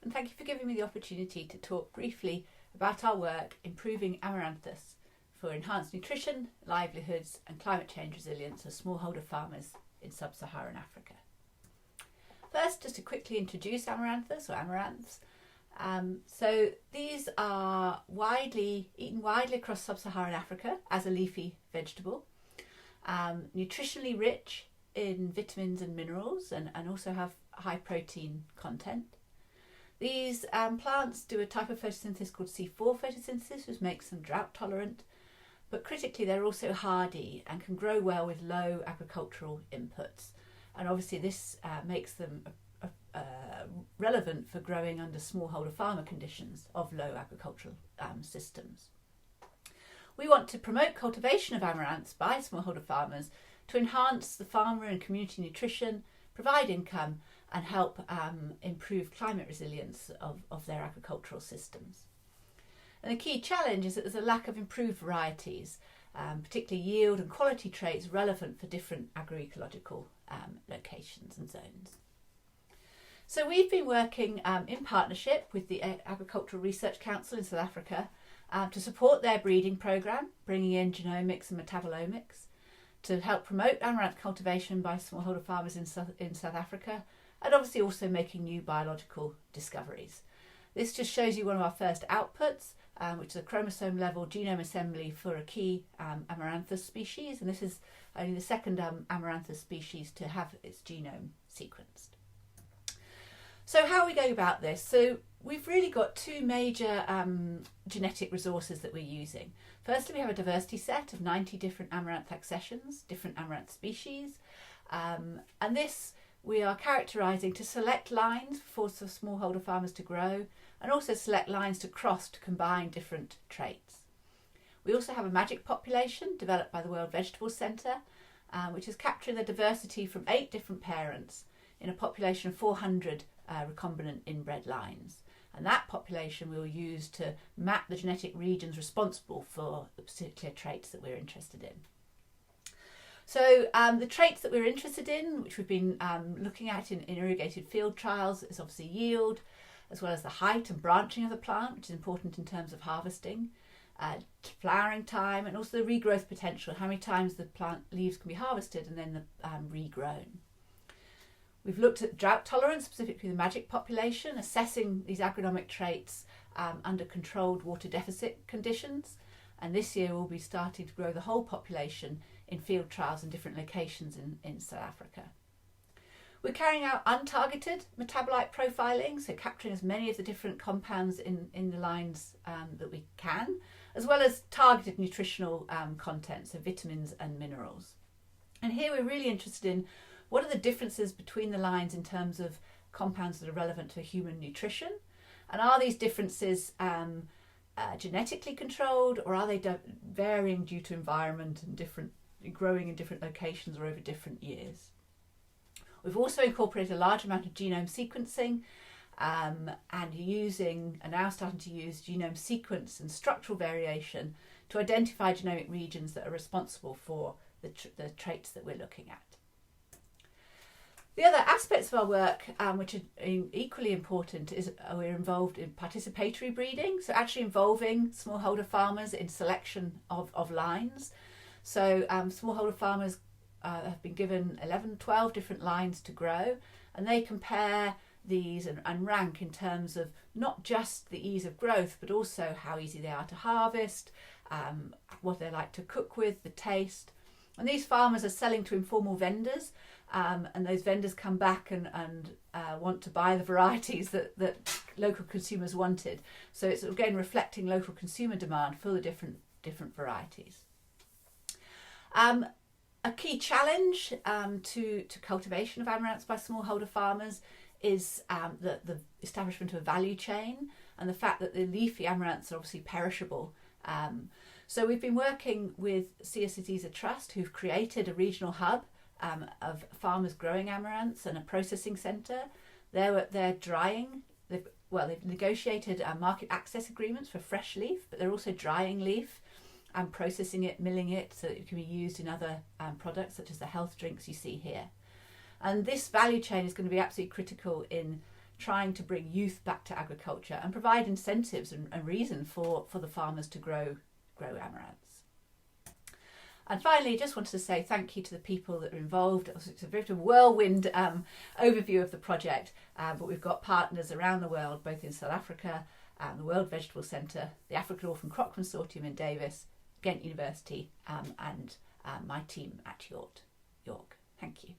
and thank you for giving me the opportunity to talk briefly about our work improving amaranthus for enhanced nutrition, livelihoods and climate change resilience of smallholder farmers in sub-Saharan Africa. First, just to quickly introduce amaranthus or amaranths. So these are eaten widely across sub-Saharan Africa as a leafy vegetable, nutritionally rich in vitamins and minerals and also have high protein content. These plants do a type of photosynthesis called C4 photosynthesis, which makes them drought tolerant, but critically they're also hardy and can grow well with low agricultural inputs. And obviously this makes them relevant for growing under smallholder farmer conditions of low agricultural systems. We want to promote cultivation of amaranths by smallholder farmers to enhance the farmer and community nutrition, provide income and help improve climate resilience of their agricultural systems. And the key challenge is that there's a lack of improved varieties, particularly yield and quality traits relevant for different agroecological locations and zones. So we've been working in partnership with the Agricultural Research Council in South Africa to support their breeding programme, bringing in genomics and metabolomics to help promote amaranth cultivation by smallholder farmers in South Africa, and obviously also making new biological discoveries. This just shows you one of our first outputs, which is a chromosome level genome assembly for a key Amaranthus species, and this is only the second Amaranthus species to have its genome sequenced. So how are we going about this? So we've really got two major genetic resources that we're using. Firstly, we have a diversity set of 90 different amaranth accessions, different amaranth species, and this we are characterising to select lines for smallholder farmers to grow, and also select lines to cross to combine different traits. We also have a magic population developed by the World Vegetable Centre, which is capturing the diversity from 8 different parents in a population of 400 recombinant inbred lines. And that population we will use to map the genetic regions responsible for the particular traits that we're interested in. So the traits that we're interested in, which we've been looking at in irrigated field trials, is obviously yield, as well as the height and branching of the plant, which is important in terms of harvesting, flowering time, and also the regrowth potential, how many times the plant leaves can be harvested and then regrown. We've looked at drought tolerance, specifically the magic population, assessing these agronomic traits under controlled water deficit conditions. And this year we'll be starting to grow the whole population in field trials in different locations in South Africa. We're carrying out untargeted metabolite profiling, so capturing as many of the different compounds in the lines that we can, as well as targeted nutritional content, so vitamins and minerals. And here we're really interested in what are the differences between the lines in terms of compounds that are relevant to human nutrition, and are these differences genetically controlled, or are they varying due to environment and growing in different locations or over different years? We've also incorporated a large amount of genome sequencing and are now starting to use genome sequence and structural variation to identify genomic regions that are responsible for the traits that we're looking at. The other aspects of our work, which are equally important, is we're involved in participatory breeding, so actually involving smallholder farmers in selection of lines. So smallholder farmers have been given 12 different lines to grow, and they compare these and rank in terms of not just the ease of growth, but also how easy they are to harvest, what they like to cook with, the taste. And these farmers are selling to informal vendors, and those vendors come back and want to buy the varieties that local consumers wanted. So it's again reflecting local consumer demand for the different varieties. A key challenge to cultivation of amaranths by smallholder farmers is the establishment of a value chain, and the fact that the leafy amaranths are obviously perishable. So we've been working with CSAZIZA Trust, who've created a regional hub of farmers growing amaranths and a processing centre. They're drying. They've negotiated market access agreements for fresh leaf, but they're also drying leaf and processing it, milling it, so that it can be used in other products such as the health drinks you see here. And this value chain is going to be absolutely critical in trying to bring youth back to agriculture and provide incentives and reason for the farmers to grow amaranths. And finally, just wanted to say thank you to the people that are involved. It's a bit of a whirlwind overview of the project, but we've got partners around the world, both in South Africa, the World Vegetable Centre, the African Orphan Crop Consortium in Davis, Ghent University, and my team at York. Thank you.